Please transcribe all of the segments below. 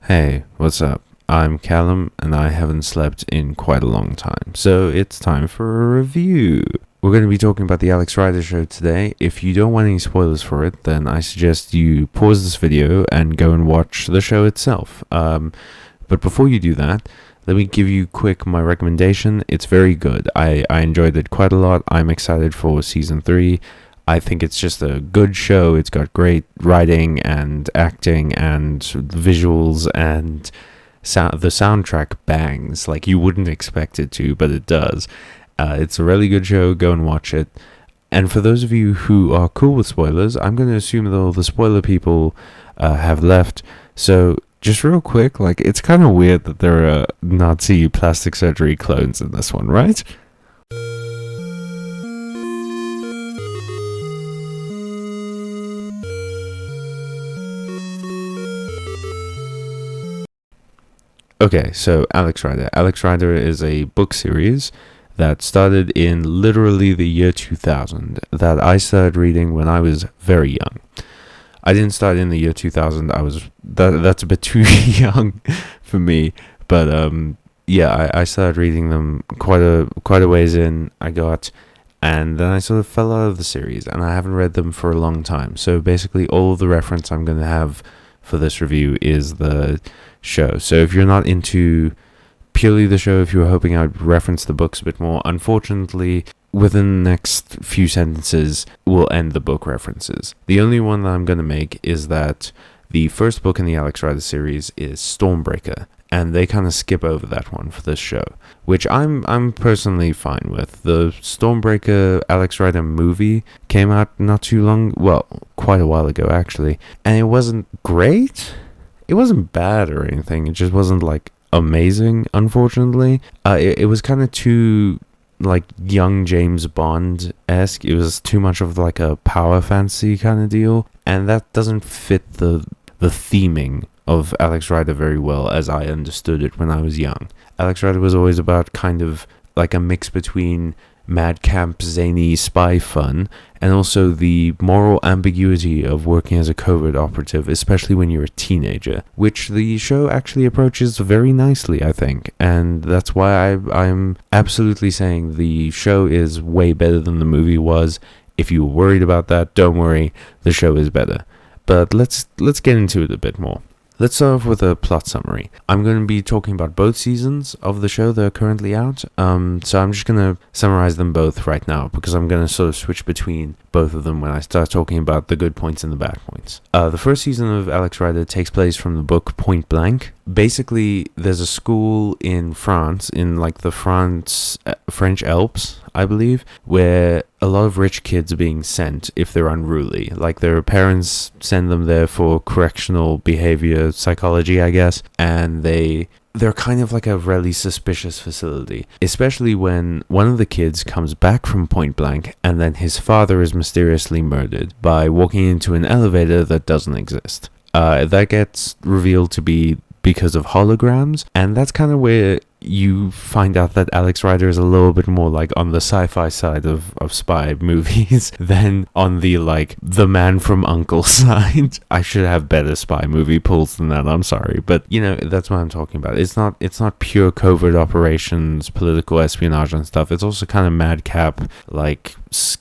Hey, what's up? I'm Callum, and I haven't slept in quite a long time, so it's time for a review. We're going to be talking about the Alex Rider show today. If you don't want any spoilers for it, then I suggest you pause this video and go and watch the show itself. But before you do that, let me give you quick my recommendation. It's very good. I enjoyed it quite a lot. I'm excited for season 3. I think it's just a good show. It's got great writing and acting and visuals, and the soundtrack bangs like you wouldn't expect it to, but it does. It's a really good show. Go and watch it. And for those of you who are cool with spoilers, I'm going to assume that all the spoiler people have left. So just real quick, like, it's kind of weird that there are Nazi plastic surgery clones in this one, right? Okay, so Alex Rider. Alex Rider is a book series that started in literally the year 2000 that I started reading when I was very young. I didn't start in the year 2000. That's a bit too young for me, but yeah, I started reading them quite a ways in. And then I sort of fell out of the series, and I haven't read them for a long time. So basically, all of the reference I'm going to have for this review is the show. So if you're not into purely the show, if you were hoping I'd reference the books a bit more, unfortunately, within the next few sentences, we'll end the book references. The only one that I'm going to make is that the first book in the Alex Rider series is Stormbreaker, and they kind of skip over that one for this show, which I'm personally fine with. The Stormbreaker Alex Rider movie came out not too long, well, quite a while ago actually, and it wasn't great. It wasn't bad or anything. It just wasn't like amazing, unfortunately. It was kind of too like young James Bond-esque. It was too much of like a power fantasy kind of deal, and that doesn't fit the theming of Alex Rider very well as I understood it when I was young. Alex Rider was always about kind of like a mix between madcap, zany spy fun and also the moral ambiguity of working as a covert operative, especially when you're a teenager, which the show actually approaches very nicely, I think. And that's why I'm absolutely saying the show is way better than the movie was. If you were worried about that, don't worry, the show is better. But let's get into it a bit more. Let's start off with a plot summary. I'm going to be talking about both seasons of the show that are currently out, so I'm just going to summarize them both right now, because I'm going to sort of switch between both of them when I start talking about the good points and the bad points. The first season of Alex Rider takes place from the book Point Blank. Basically, there's a school in France, in like the French Alps, I believe, where a lot of rich kids are being sent if they're unruly. Like, their parents send them there for correctional behavior psychology, I guess, and they're kind of like a really suspicious facility, especially when one of the kids comes back from Point Blank and then his father is mysteriously murdered by walking into an elevator that doesn't exist. That gets revealed to be because of holograms, and that's kind of where you find out that Alex Rider is a little bit more like on the sci-fi side of spy movies than on the like the Man from U.N.C.L.E. side. I should have better spy movie pulls than that, I'm sorry, but you know, that's what I'm talking about. It's not pure covert operations, political espionage and stuff. It's also kind of madcap, like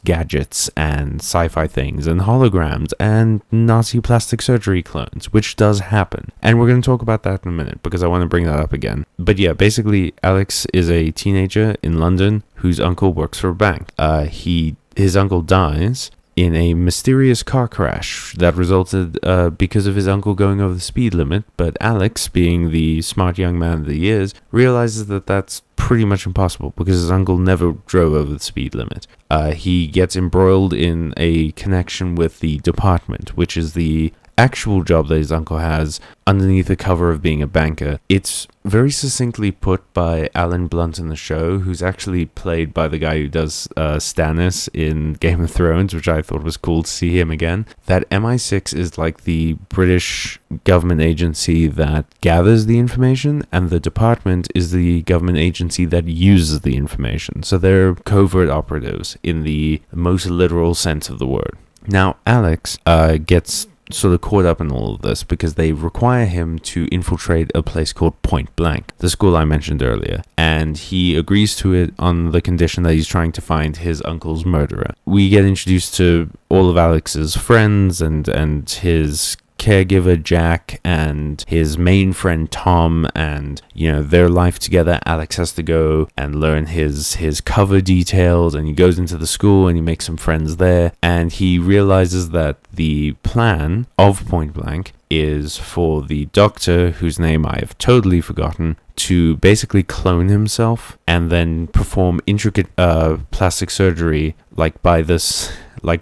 gadgets and sci-fi things and holograms and Nazi plastic surgery clones, which does happen, and we're going to talk about that in a minute because I want to bring that up again. But yeah, basically Alex is a teenager in London whose uncle works for a bank. His uncle dies in a mysterious car crash that resulted because of his uncle going over the speed limit, but Alex, being the smart young man that he is, realizes that that's pretty much impossible because his uncle never drove over the speed limit. He gets embroiled in a connection with the department, which is the actual job that his uncle has underneath the cover of being a banker. It's very succinctly put by Alan Blunt in the show, who's actually played by the guy who does Stannis in Game of Thrones, which I thought was cool to see him again, that MI6 is like the British government agency that gathers the information, and the department is the government agency that uses the information. So they're covert operatives in the most literal sense of the word. Now, Alex gets sort of caught up in all of this because they require him to infiltrate a place called Point Blank, the school I mentioned earlier, and he agrees to it on the condition that he's trying to find his uncle's murderer. We get introduced to all of Alex's friends and his caregiver Jack and his main friend Tom, and their life together. Alex has to go and learn his cover details, and he goes into the school and he makes some friends there, and he realizes that the plan of Point Blank is for the doctor, whose name I have totally forgotten, to basically clone himself and then perform intricate plastic surgery,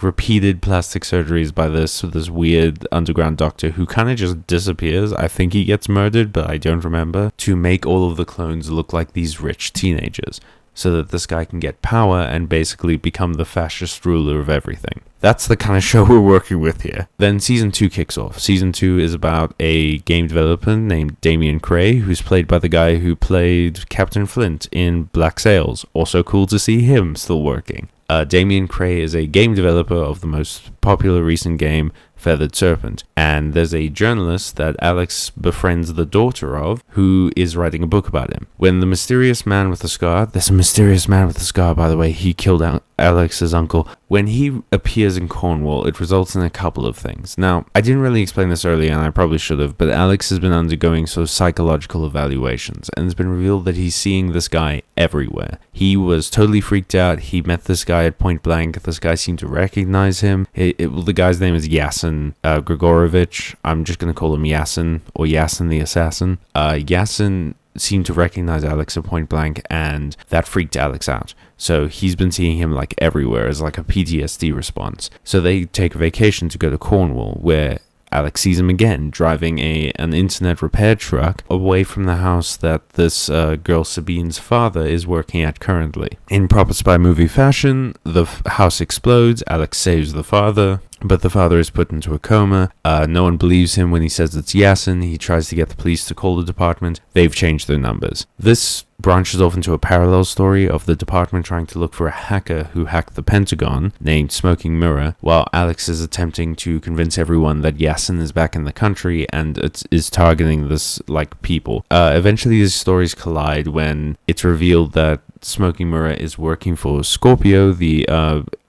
repeated plastic surgeries by this weird underground doctor who kind of just disappears. I think he gets murdered, but I don't remember, to make all of the clones look like these rich teenagers, so that this guy can get power and basically become the fascist ruler of everything. That's the kind of show we're working with here. Then Season 2 kicks off. Season 2 is about a game developer named Damian Cray, who's played by the guy who played Captain Flint in Black Sails. Also cool to see him still working. Damian Cray is a game developer of the most popular recent game, Feathered Serpent, and there's a journalist that Alex befriends the daughter of, who is writing a book about him. When the mysterious man with the scar, there's a mysterious man with the scar, by the way, he killed Alex's uncle. When he appears in Cornwall, it results in a couple of things. Now, I didn't really explain this earlier, and I probably should have, but Alex has been undergoing sort of psychological evaluations, and it's been revealed that he's seeing this guy everywhere. He was totally freaked out. He met this guy at Point Blank. This guy seemed to recognize him. The guy's name is Yasin Grigorovich. I'm just going to call him Yasin, or Yasin the Assassin. Yasin seemed to recognize Alex at Point Blank, and that freaked Alex out. So he's been seeing him everywhere as a PTSD response. So they take a vacation to go to Cornwall, where Alex sees him again driving an internet repair truck away from the house that this girl Sabine's father is working at currently. In proper spy movie fashion, the house explodes. Alex saves the father, but the father is put into a coma. No one believes him when he says it's Yasin. He tries to get the police to call the department. They've changed their numbers. This branches off into a parallel story of the department trying to look for a hacker who hacked the Pentagon, named Smoking Mirror, while Alex is attempting to convince everyone that Yasin is back in the country and is targeting this people. Eventually these stories collide when it's revealed that Smoking Mirror is working for Scorpio, the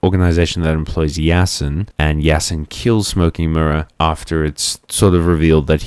organization that employs Yasin, and Yasin kills Smoking Mirror after it's sort of revealed that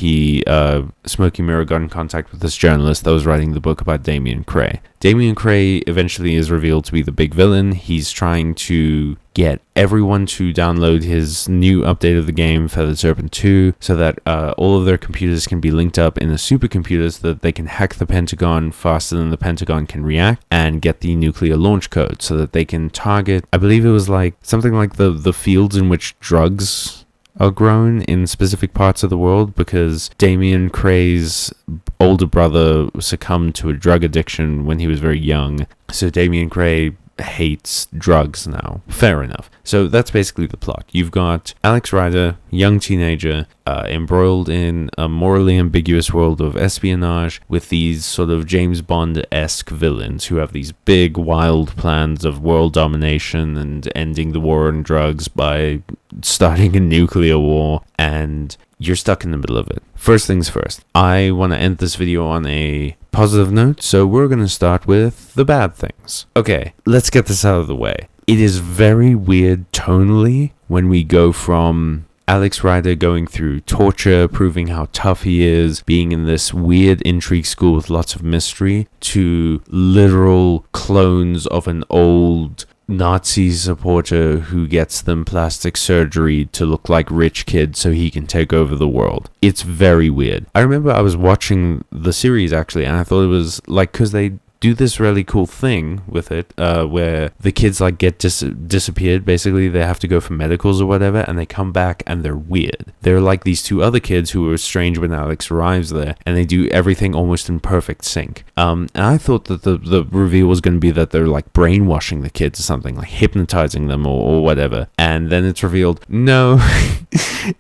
Smoking Mirror got in contact with this journalist that was writing the book about Damian Cray. Damian Cray eventually is revealed to be the big villain. He's trying to get everyone to download his new update of the game, Feathered Serpent 2, so that all of their computers can be linked up in a supercomputer so that they can hack the Pentagon faster than the Pentagon can react and get the nuclear launch code so that they can target, I believe it was something like the fields in which drugs are grown in specific parts of the world, because Damian Cray's older brother succumbed to a drug addiction when he was very young. So Damian Cray hates drugs now. Fair enough. So that's basically the plot. You've got Alex Rider, young teenager, embroiled in a morally ambiguous world of espionage with these sort of James Bond-esque villains who have these big, wild plans of world domination and ending the war on drugs by starting a nuclear war, and you're stuck in the middle of it. First things first, I want to end this video on a positive note, so we're going to start with the bad things. Okay, let's get this out of the way. It is very weird tonally when we go from Alex Rider going through torture, proving how tough he is, being in this weird intrigue school with lots of mystery, to literal clones of an old Nazi supporter who gets them plastic surgery to look like rich kids so he can take over the world. It's very weird. I remember I was watching the series actually, and I thought it was because they do this really cool thing with it where the kids get disappeared. Basically they have to go for medicals or whatever, and they come back and they're weird. They're like these two other kids who were strange when Alex arrives there, and they do everything almost in perfect sync. And I thought that the reveal was going to be that they're brainwashing the kids or something, hypnotizing them or whatever, and then it's revealed no.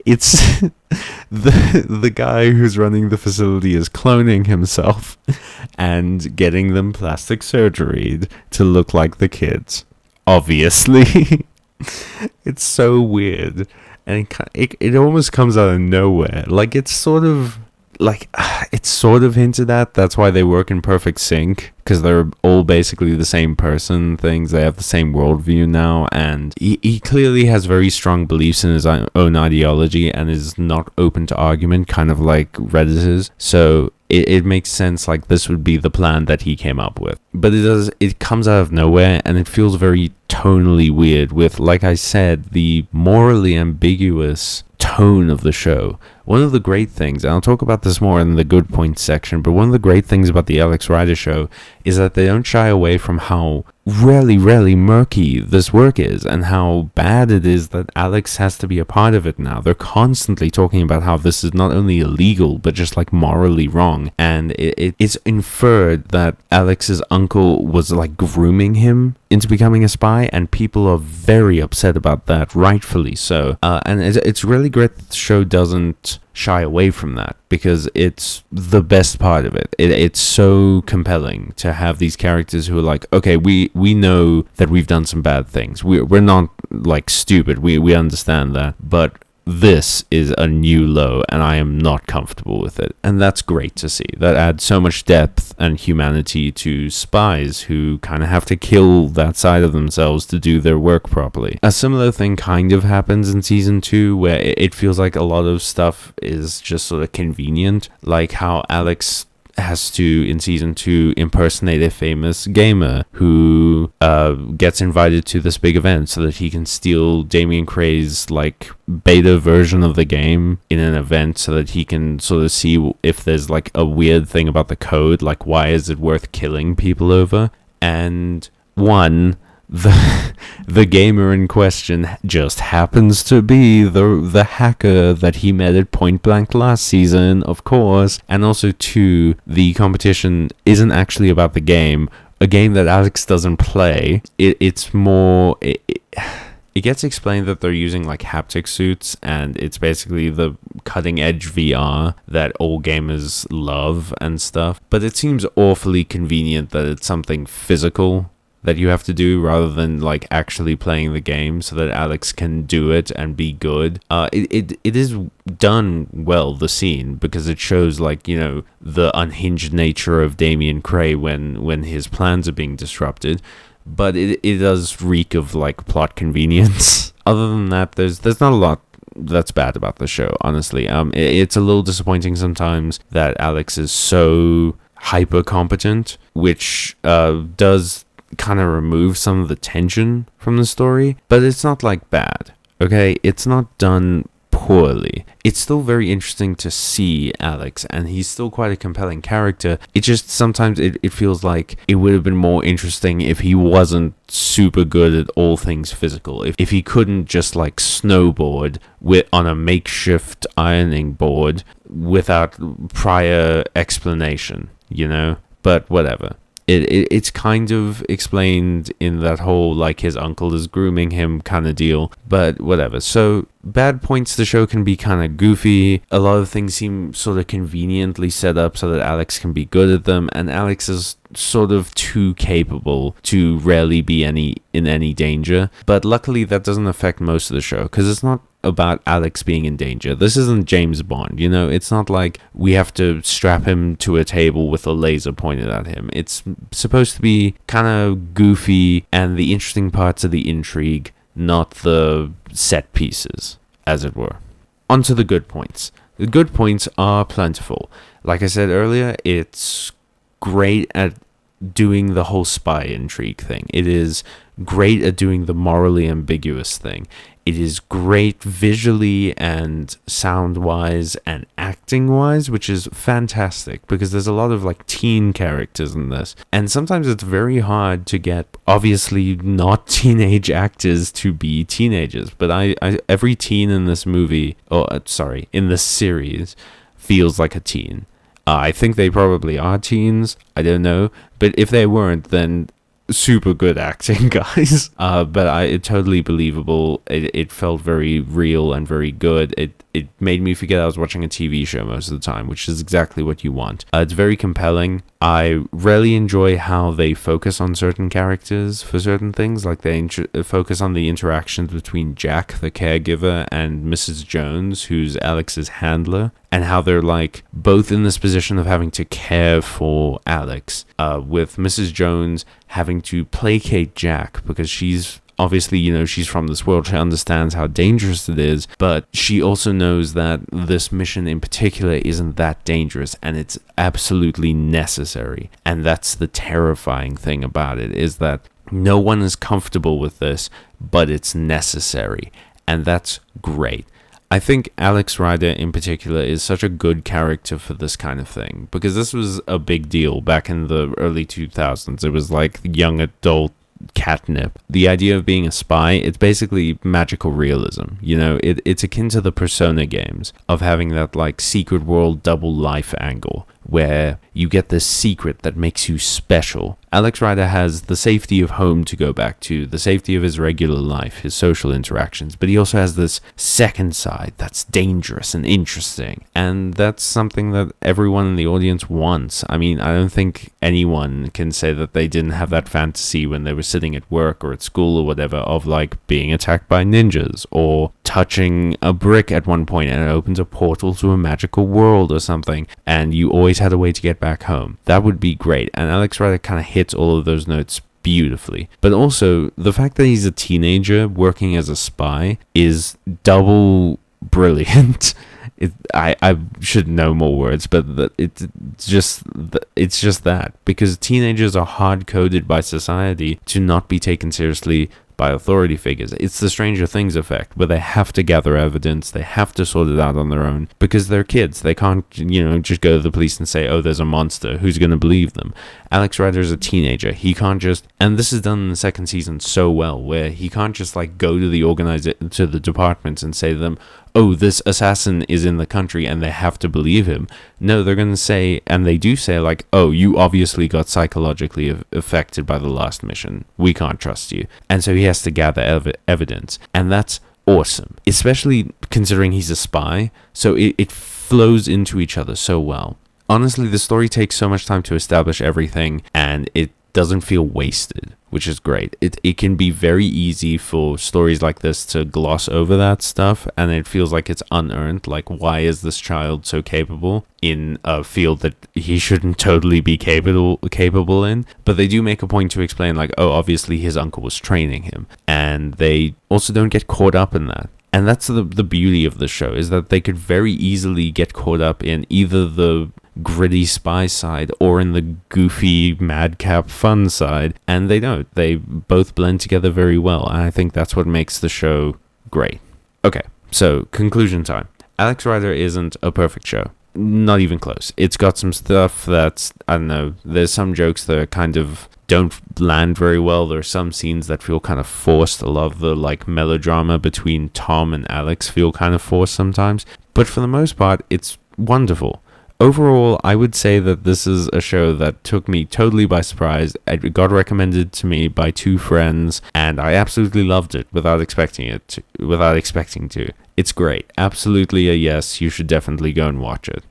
It's the guy who's running the facility is cloning himself and getting them plastic surgery to look like the kids. Obviously. It's so weird. and it almost comes out of nowhere. Like it's sort of hinted at. That's why they work in perfect sync, because they're all basically the same person. Things, they have the same worldview now, and he clearly has very strong beliefs in his own ideology and is not open to argument, kind of like Reddit is. So it makes sense, like this would be the plan that he came up with. But it comes out of nowhere, and it feels very tonally weird with, like I said, the morally ambiguous tone of the show. One of the great things, and I'll talk about this more in the good points section, but one of the great things about the Alex Rider show is that they don't shy away from how really murky this work is, and how bad it is that Alex has to be a part of it now. They're constantly talking about how this is not only illegal, but just like morally wrong, and it's inferred that Alex's uncle was like grooming him into becoming a spy, and people are very upset about that, rightfully so. And it's really great that the show doesn't shy away from that, because it's the best part of it. It's so compelling to have these characters who are like, okay, we know that we've done some bad things. We're not like stupid. We understand that, but this is a new low, and I am not comfortable with it. And that's great to see. That adds so much depth and humanity to spies who kind of have to kill that side of themselves to do their work properly. A similar thing kind of happens in season 2, where it feels like a lot of stuff is just sort of convenient, like how Alex has to, in season 2, impersonate a famous gamer who gets invited to this big event so that he can steal Damian Cray's like beta version of the game in an event, so that he can sort of see if there's like a weird thing about the code, like why is it worth killing people over. And the gamer in question just happens to be the hacker that he met at Point Blank last season, of course. And also 2, the competition isn't actually about the game, a game that Alex doesn't play. It's more... It gets explained that they're using like haptic suits, and it's basically the cutting edge VR that all gamers love and stuff. But it seems awfully convenient that it's something physical that you have to do rather than like actually playing the game, so that Alex can do it and be good. It is done well, the scene, because it shows like, you know, the unhinged nature of Damian Cray when his plans are being disrupted. But it does reek of like plot convenience. Other than that, there's not a lot that's bad about the show, honestly. It's a little disappointing sometimes that Alex is so hyper competent, which does kind of remove some of the tension from the story, but it's not like bad, okay? It's not done poorly. It's still very interesting to see Alex, and he's still quite a compelling character. It just sometimes it feels like it would have been more interesting if he wasn't super good at all things physical, if he couldn't just like snowboard on a makeshift ironing board without prior explanation, you know? But whatever. It's kind of explained in that whole like his uncle is grooming him kind of deal, but whatever. So bad points, the show can be kind of goofy. A lot of things seem sort of conveniently set up so that Alex can be good at them, and Alex is sort of too capable to rarely be in any danger. But luckily that doesn't affect most of the show, because it's not about Alex being in danger. This isn't James Bond, you know? It's not like we have to strap him to a table with a laser pointed at him. It's supposed to be kind of goofy, and the interesting parts of the intrigue, not the set pieces, as it were. On to the good points. The good points are plentiful. Like I said earlier, it's great at doing the whole spy intrigue thing. It is great at doing the morally ambiguous thing. It is great visually and sound-wise and acting-wise, which is fantastic, because there's a lot of like teen characters in this. And sometimes it's very hard to get, obviously not teenage actors to be teenagers. But every teen in this movie, in this series, feels like a teen. I think they probably are teens. I don't know. But if they weren't, then super good acting, guys. But it's totally believable. It felt very real and very good. it made me forget I was watching a TV show most of the time, which is exactly what you want. It's very compelling. I really enjoy how they focus on certain characters for certain things, like they focus on the interactions between Jack, the caregiver, and Mrs. Jones, who's Alex's handler, and how they're like both in this position of having to care for Alex, with Mrs. Jones having to placate Jack because she's obviously, she's from this world. She understands how dangerous it is, but she also knows that this mission in particular isn't that dangerous and it's absolutely necessary. And that's the terrifying thing about it, is that no one is comfortable with this, but it's necessary. And that's great. I think Alex Rider in particular is such a good character for this kind of thing, because this was a big deal back in the early 2000s. It was like young adult catnip. The idea of being a spy, it's basically magical realism. It's akin to the Persona games, of having that like secret world double life angle where you get this secret that makes you special. Alex Rider has the safety of home to go back to, the safety of his regular life, his social interactions, but he also has this second side that's dangerous and interesting, and that's something that everyone in the audience wants. I mean, I don't think anyone can say that they didn't have that fantasy when they were sitting at work or at school or whatever, of like being attacked by ninjas or touching a brick at one point and it opens a portal to a magical world or something, and you always had a way to get back home. That would be great, and Alex Rider kind of hits all of those notes beautifully. But also, the fact that he's a teenager working as a spy is double brilliant. I should know more words, but it's just that, because teenagers are hard-coded by society to not be taken seriously by authority figures. It's the Stranger Things effect, where they have to gather evidence, they have to sort it out on their own, because they're kids. They can't, just go to the police and say, oh, there's a monster. Who's going to believe them? Alex Rider is a teenager. He can't just, and this is done in the second season so well, where he can't just like go to the departments and say to them, oh, this assassin is in the country and they have to believe him. No, they're going to say, and they do say, like, oh, you obviously got psychologically affected by the last mission. We can't trust you. And so he has to gather evidence. And that's awesome, especially considering he's a spy. So it flows into each other so well. Honestly, the story takes so much time to establish everything, and it doesn't feel wasted, which is great. It can be very easy for stories like this to gloss over that stuff, and it feels like it's unearned. Like, why is this child so capable in a field that he shouldn't totally be capable in? But they do make a point to explain, like, oh, obviously his uncle was training him, and they also don't get caught up in that. And that's the beauty of the show, is that they could very easily get caught up in either the gritty spy side or in the goofy madcap fun side, and they don't. They both blend together very well, and I think that's what makes the show great. Okay, so conclusion time. Alex Rider isn't a perfect show. Not even close. It's got some stuff that's, I don't know, there's some jokes that kind of don't land very well. There are some scenes that feel kind of forced. A lot of the like melodrama between Tom and Alex feel kind of forced sometimes, but for the most part, it's wonderful. Overall, I would say that this is a show that took me totally by surprise. It got recommended to me by two friends, and I absolutely loved it without expecting to. It's great. Absolutely a yes. You should definitely go and watch it.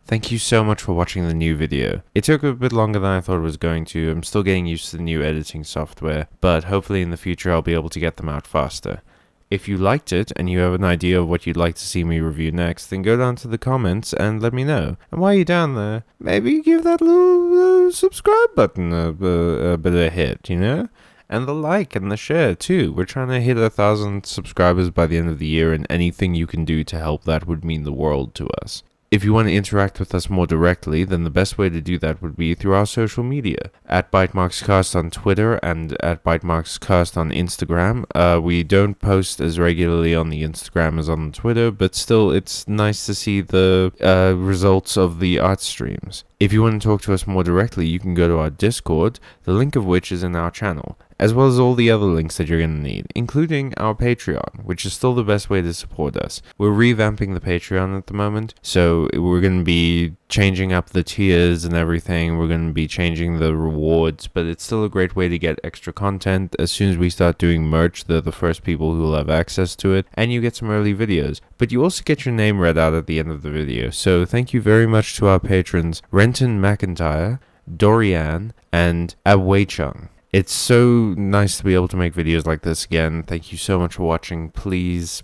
Thank you so much for watching the new video. It took a bit longer than I thought it was going to. I'm still getting used to the new editing software, but hopefully in the future I'll be able to get them out faster. If you liked it and you have an idea of what you'd like to see me review next, then go down to the comments and let me know. And while you're down there, maybe give that little subscribe button a bit of a hit, And the like and the share too. We're trying to hit 1,000 subscribers by the end of the year, and anything you can do to help that would mean the world to us. If you want to interact with us more directly, then the best way to do that would be through our social media. At ByteMarxCast on Twitter and at ByteMarxCast on Instagram. We don't post as regularly on the Instagram as on the Twitter, but still it's nice to see the results of the art streams. If you want to talk to us more directly, you can go to our Discord, the link of which is in our channel. as well as all the other links that you're going to need, including our Patreon, which is still the best way to support us. We're revamping the Patreon at the moment, so we're going to be changing up the tiers and everything. We're going to be changing the rewards, but it's still a great way to get extra content. As soon as we start doing merch, they're the first people who will have access to it, and you get some early videos. But you also get your name read out at the end of the video. So thank you very much to our patrons, Renton McIntyre, Dorian, and Awei Chung. It's so nice to be able to make videos like this again. Thank you so much for watching. Please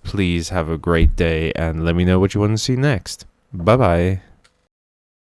have a great day, and let me know what you want to see next. Bye-bye.